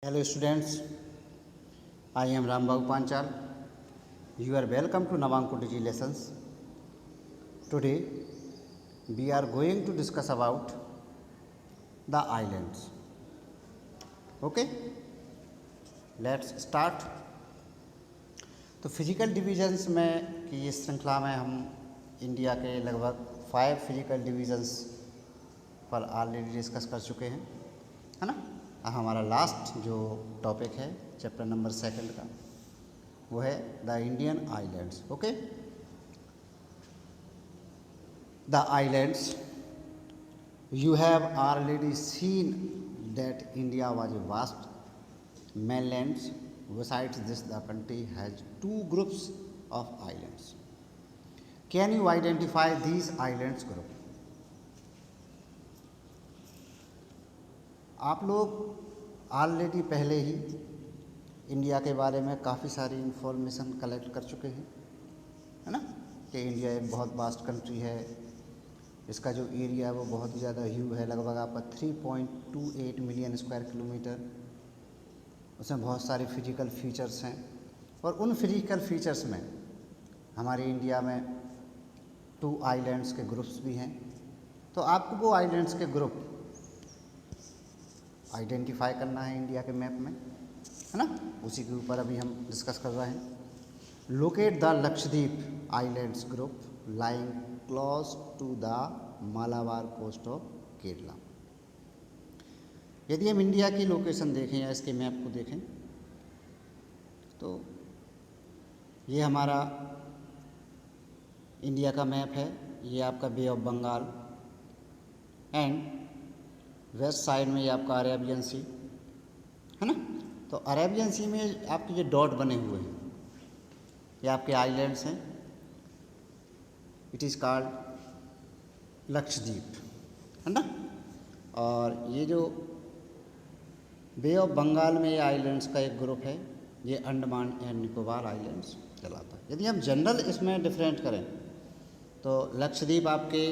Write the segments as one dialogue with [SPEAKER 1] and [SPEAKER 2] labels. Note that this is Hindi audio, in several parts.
[SPEAKER 1] Hello students, I am Rambagh Panchal. You are welcome to Navanko Digi Lessons. Today we are going to discuss about the islands. Okay, let's start. तो फिजिकल डिवीजन्स में की इस श्रृंखला में हम इंडिया के लगभग 5 फिजिकल डिवीजन्स पर ऑलरेडी डिस्कस कर चुके हैं, है ना। हमारा लास्ट जो टॉपिक है चैप्टर नंबर 2 का वो है the Indian islands. Okay, the islands, you have already seen that India was a vast mainlands. Besides this, the country has 2 groups of islands. Can you identify these islands group? आप लोग ऑलरेडी पहले ही इंडिया के बारे में काफ़ी सारी इंफॉर्मेशन कलेक्ट कर चुके हैं, है ना, कि इंडिया एक बहुत वास्ट कंट्री है। इसका जो एरिया है वो बहुत ही ज़्यादा ह्यूज है, लगभग आपका 3.28 मिलियन स्क्वायर किलोमीटर। उसमें बहुत सारे फिजिकल फीचर्स हैं और उन फिजिकल फीचर्स में हमारे इंडिया में 2 आइलैंड्स के ग्रुप्स भी हैं। तो आपको वो आइलैंड्स के ग्रुप आइडेंटिफाई करना है इंडिया के मैप में, है ना। उसी के ऊपर अभी हम डिस्कस कर रहे हैं। Locate the Lakshadweep islands group lying close to the Malabar coast of Kerala. यदि हम इंडिया की लोकेशन देखें या इसके मैप को देखें तो ये हमारा इंडिया का मैप है। ये आपका bay of Bengal and west side में ये आपका अरेबियन सी, है ना। तो अरेबियन सी में आपके जो डॉट बने हुए हैं ये आपके आइलैंड्स हैं। इट इज़ कॉल्ड लक्षद्वीप, है ना। और ये जो बे ऑफ बंगाल में ये आइलैंड्स का एक ग्रुप है, ये अंडमान एंड निकोबार आइलैंड्स कहलाता है। यदि हम जनरल इसमें डिफरेंट करें तो लक्षद्वीप आपके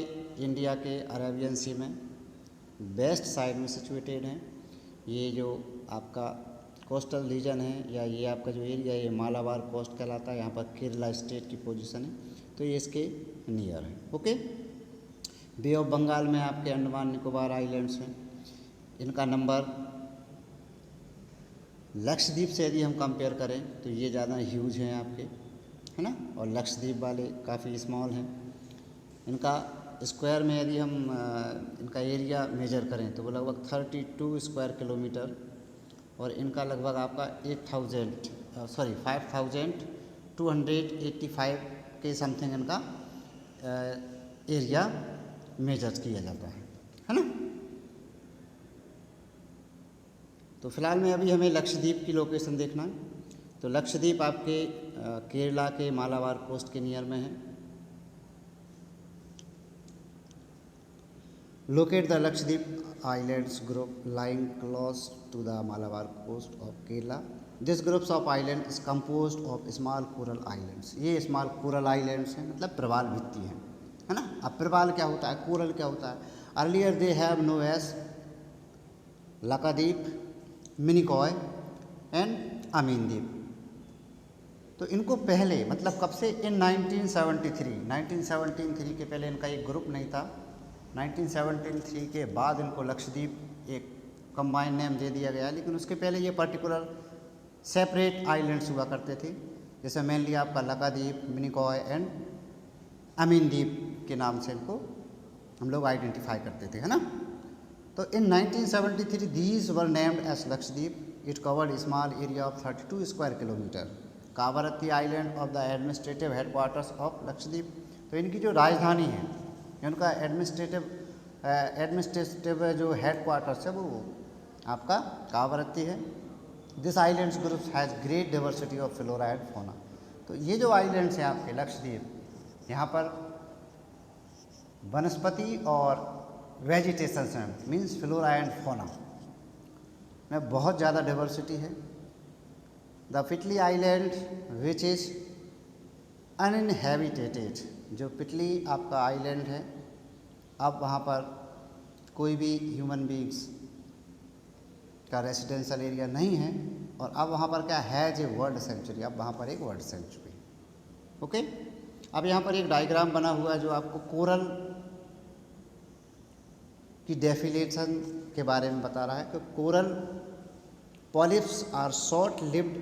[SPEAKER 1] इंडिया के अरेबियन सी में वेस्ट साइड में सिचुएटेड है। ये जो आपका कोस्टल रीजन है या ये आपका जो एरिया है ये मालाबार कोस्ट कहलाता है। यहाँ पर केरला स्टेट की पोजीशन है, तो ये इसके नियर है। ओके, बे ऑफ बंगाल में आपके अंडमान निकोबार आइलैंड्स हैं। इनका नंबर लक्षद्वीप से यदि हम कंपेयर करें तो ये ज़्यादा ह्यूज हैं आपके, है ना, और लक्षद्वीप वाले काफ़ी स्मॉल हैं। इनका स्क्वायर में यदि हम इनका एरिया मेजर करें तो वो लगभग 32 स्क्वायर किलोमीटर और इनका लगभग आपका 5285 के समथिंग इनका एरिया मेजर किया जाता है ना। तो फिलहाल में अभी हमें लक्षद्वीप की लोकेशन देखना है। तो लक्षद्वीप आपके केरला के मालाबार कोस्ट के नियर में है। Locate the Lakshadweep islands group lying close to the Malabar coast of Kerala. This groups of island is composed of small coral islands. ये स्मॉल कोरल आइलैंड्स हैं, मतलब प्रवाल भित्ति हैं, है ना। अब प्रवाल क्या होता है, कोरल क्या होता है? Earlier they have no as Lakshadweep, Minicoy and Amindivi. तो इनको पहले मतलब कब से, इन 1973 के पहले इनका एक ग्रुप नहीं था। 1973 के बाद इनको लक्षद्वीप एक कंबाइंड नेम दे दिया गया, लेकिन उसके पहले ये पर्टिकुलर सेपरेट आइलैंड्स हुआ करते थे, जैसे मेनली आपका लक्षद्वीप, मिनिकॉय एंड अमीनद्वीप के नाम से इनको हम लोग आइडेंटिफाई करते थे, है ना। तो in 1973 these were named as Lakshadweep. It covered a small area of 32 square kilometer. Kavaratti island of the administrative headquarters of Lakshadweep. तो इनकी जो राजधानी है, इनका एडमिनिस्ट्रेटिव जो हेडक्वार्टर्स है वो आपका कावरत्ती है। This islands group has great diversity of flora and fauna. तो ये जो आइलैंड्स हैं आपके लक्षद्वीप, यहाँ पर वनस्पति और वेजिटेशन हैं, मीन्स फ्लोरा एंड फौना में बहुत ज़्यादा डाइवर्सिटी है। द पिटली आइलैंड विच इज़ अनइनहैबिटेटेड, जो पिटली आपका आइलैंड है, अब वहाँ पर कोई भी ह्यूमन बींग्स का रेसिडेंशियल एरिया नहीं है, और अब वहाँ पर क्या हैज़ ए वर्ल्ड सेंचुरी, अब वहाँ पर एक वर्ल्ड सेंचुरी। ओके, अब यहाँ पर एक डायग्राम बना हुआ है जो आपको कोरल की डेफिनेशन के बारे में बता रहा है कि coral polyps are short lived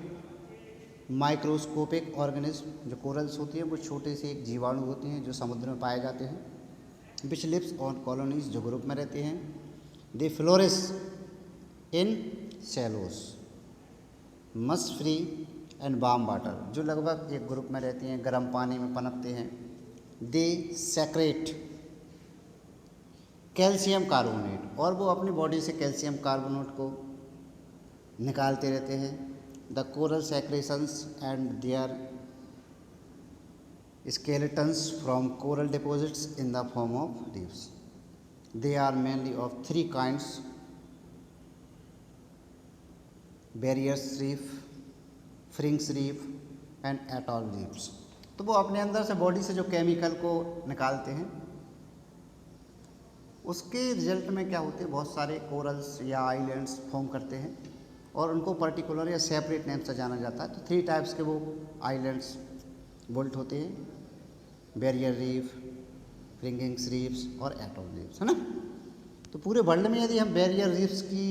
[SPEAKER 1] microscopic organism. जो कोरल्स होती हैं वो छोटे से एक जीवाणु होती हैं जो समुद्र में पाए जाते हैं, विच लिव्स ऑन कॉलोनीज, जो ग्रुप में रहते हैं। दे फ्लोरिश इन शैलोस, मस फ्री एंड वार्म वाटर, जो लगभग एक ग्रुप में रहती हैं, गर्म पानी में पनपते हैं। दे सेक्रेट कैल्शियम कार्बोनेट, और वो अपनी बॉडी से कैल्शियम कार्बोनेट को निकालते रहते हैं। The coral secretions and their skeletons from coral deposits in the form of reefs. They are mainly of three kinds: barriers reef, fringe reef and atoll reefs. तो वो अपने अंदर से बॉडी से जो केमिकल को निकालते हैं, उसके रिजल्ट में क्या होते हैं, बहुत सारे कोरल्स या आइलैंड्स फॉर्म करते हैं, और उनको पर्टिकुलर या सेपरेट नेम से जाना जाता है। तो 3 टाइप्स के वो आइलैंड्स बोल्ट होते हैं: बैरियर रीफ, फ्रिंगिंग रीफ्स और एटॉल रीफ्स, है ना। तो पूरे वर्ल्ड में यदि हम बैरियर रीफ्स की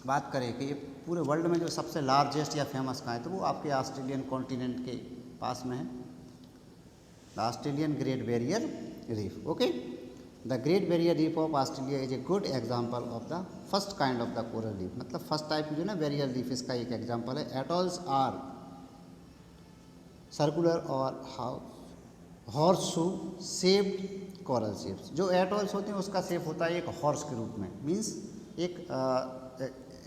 [SPEAKER 1] बात करें कि ये पूरे वर्ल्ड में जो सबसे लार्जेस्ट या फेमस कहाँ है, तो वो आपके ऑस्ट्रेलियन कॉन्टिनेंट के पास में है, the Australian great barrier reef. Okay, the great barrier reef of Australia is a good example of the first kind of the coral reef, मतलब फर्स्ट टाइप की जो ना बैरियर रीफ, इसका एक एग्जाम्पल है। एटॉल्स आर सर्कुलर और हॉर्सशू शेप्ड कोरल शेप्स। जो एटॉल्स होते हैं उसका शेप होता है एक हॉर्स के रूप में, मीन्स एक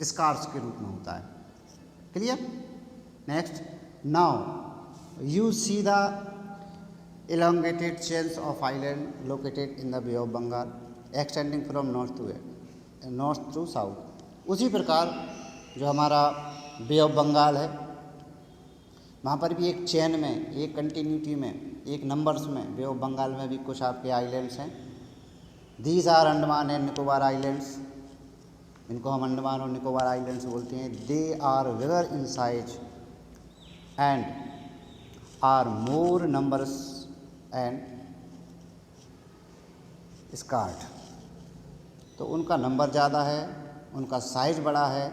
[SPEAKER 1] स्कार्स के रूप में होता है। Clear? Next, now you see the elongated chains of island located in the Bay of Bengal extending from north to south. उसी प्रकार जो हमारा बे ऑफ बंगाल है, वहाँ पर भी एक चेन में, एक कंटिन्यूटी में, एक नंबर्स में बे ऑफ बंगाल में भी कुछ आपके आइलैंड्स हैं। These are Andaman and Nicobar islands, इनको हम अंडमान और निकोबार आइलैंड्स बोलते हैं। They are bigger in size and are more numbers and scattered. तो उनका नंबर ज़्यादा है, उनका साइज बड़ा है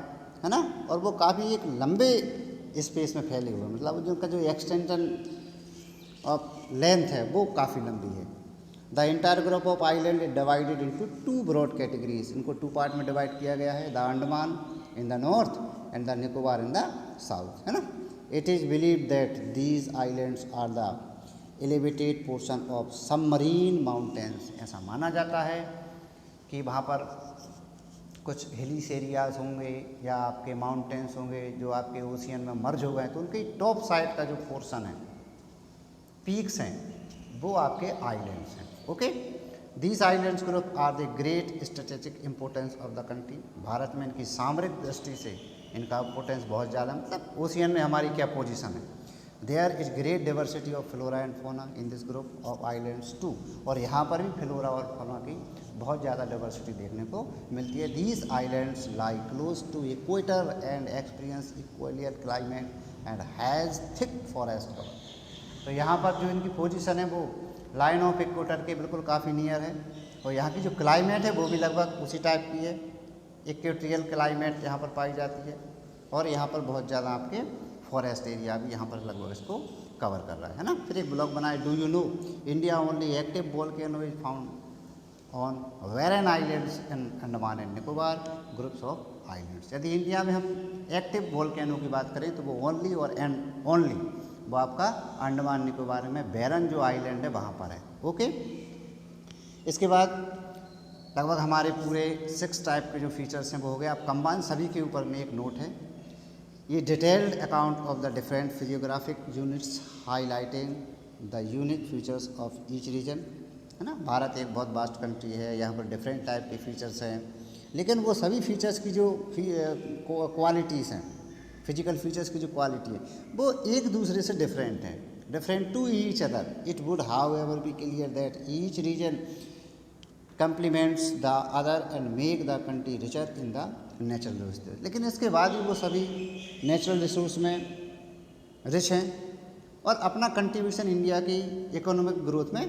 [SPEAKER 1] ना, और वो काफ़ी एक लंबे स्पेस में फैले हुए, मतलब उनका जो एक्सटेंशन ऑफ लेंथ है वो काफ़ी लंबी है। The entire group of island is divided into 2 broad categories, इनको 2 पार्ट में डिवाइड किया गया है, the Andaman in the north and the Nicobar in the south, है ना। It is believe that these islands are the elevated portion of submarine mountains. ऐसा माना जाता है कि वहाँ पर कुछ हिलीस एरियाज़ होंगे या आपके माउंटेन्स होंगे जो आपके ओशियन में मर्ज हो गए, तो उनके टॉप साइड का जो पोर्शन है, पीक्स हैं, वो आपके आइलैंड्स हैं। Okay, these islands group are the great strategic importance of the country. Bharat में इनकी सामरिक दृष्टि से इनका इम्पोर्टेंस बहुत ज़्यादा, मतलब ओशियन में हमारी क्या पोजीशन है। There is great diversity of flora and fauna in this group of islands too, और यहाँ पर भी फ्लोरा और फोना की बहुत ज़्यादा डाइवर्सिटी देखने को मिलती है। These islands lie close to equator and experience equatorial climate and has thick forest cover. तो यहाँ पर जो इनकी पोजीशन है वो लाइन ऑफ इक्वेटर के बिल्कुल काफ़ी नियर है, और यहाँ की जो क्लाइमेट है वो भी लगभग उसी टाइप की है, इक्वेटोरियल क्लाइमेट यहाँ पर पाई जाती है, और यहाँ पर बहुत ज़्यादा आपके फॉरेस्ट एरिया भी यहाँ पर लगभग इसको कवर कर रहा है ना। फिर एक ब्लॉग बनाए, do you know India only active volcano is found on Warren islands in Andaman and Nicobar groups of islands. यदि इंडिया में हम एक्टिव वोल्केनो की बात करें तो वो ओनली और एंड ओनली वो आपका अंडमान निकोबार में बैरन जो आइलैंड है वहाँ पर है। ओके, इसके बाद लगभग हमारे पूरे 6 टाइप के जो फीचर्स हैं वो हो गए। आप कंबाइन सभी के ऊपर में एक नोट है, ये detailed account of the different physiographic units highlighting the unique features of each reason, है ना। भारत एक बहुत वास्ट कंट्री है, यहाँ पर डिफरेंट टाइप के फीचर्स हैं, लेकिन वो सभी फीचर्स की जो क्वालिटीज़ हैं, फिजिकल फीचर्स की जो क्वालिटी है वो एक दूसरे से डिफरेंट है, different to each other. It would however be clear that each region complements the other and make the country richer in the natural resource, लेकिन इसके बाद भी वो सभी नेचुरल रिसोर्स में रिच हैं और अपना कंट्रीब्यूशन इंडिया की इकोनॉमिक ग्रोथ में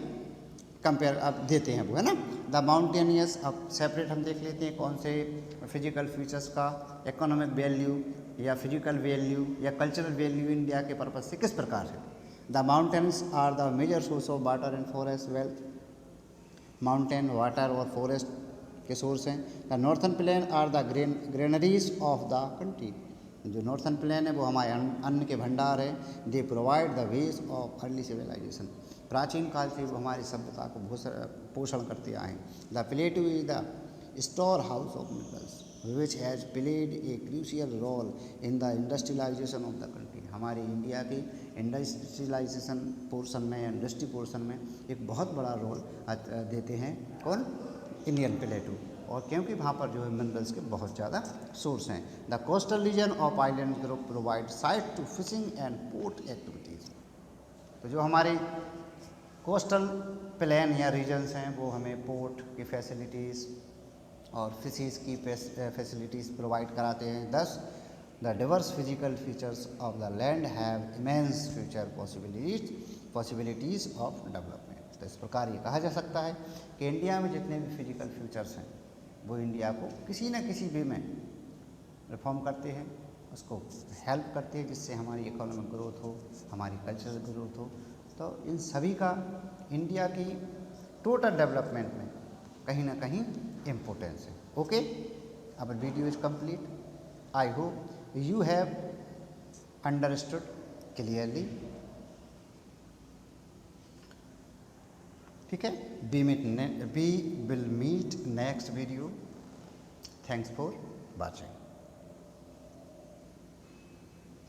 [SPEAKER 1] कंपेयर आप देते हैं वो, है ना। द माउंटेनियस, अब सेपरेट हम देख लेते हैं कौन से फिजिकल फीचर्स का इकोनॉमिक वैल्यू या फिजिकल वैल्यू या कल्चरल वैल्यू इंडिया के पर्पज से किस प्रकार है। The mountains are the major source of water and forest wealth, mountain water और फॉरेस्ट के सोर्स हैं। The northern plain are the granaries of the country, जो नॉर्थन प्लेन है वो हमारे अन्न के भंडार है। They provide the ways of early civilization, प्राचीन काल से वो हमारी सभ्यता को पोषण करते आए। The plateau is the store house of minerals which has played a crucial role in the industrialisation of the country, हमारी इंडिया की इंडस्ट्रियलाइजेशन पोर्शन में या इंडस्ट्री पोर्शन में एक बहुत बड़ा रोल देते हैं कौन, इंडियन प्लेटू, और क्योंकि वहाँ पर जो है मिनरल्स के बहुत ज़्यादा सोर्स हैं। The coastal region of island group provide site to fishing and port activities, तो जो हमारे कोस्टल प्लेन या रीजन्स हैं वो हमें पोर्ट की फैसिलिटीज़ और फिशेज़ की फैसिलिटीज़ प्रोवाइड कराते हैं। दस the Divers physical features of the land have immense future possibilities of development, तो इस प्रकार ये कहा जा सकता है कि इंडिया में जितने भी फिजिकल फीचर्स हैं वो इंडिया को किसी न किसी वे में रिफॉर्म करते हैं, उसको हेल्प करते हैं जिससे हमारी इकोनॉमिक ग्रोथ हो, हमारी कल्चरल ग्रोथ हो। तो इन सभी का इंडिया की टोटल डेवलपमेंट में कहीं ना कहीं इम्पोर्टेंस है। ओके, अब video is complete. I hope you have understood clearly. ठीक है, we will meet next video. Thanks for watching.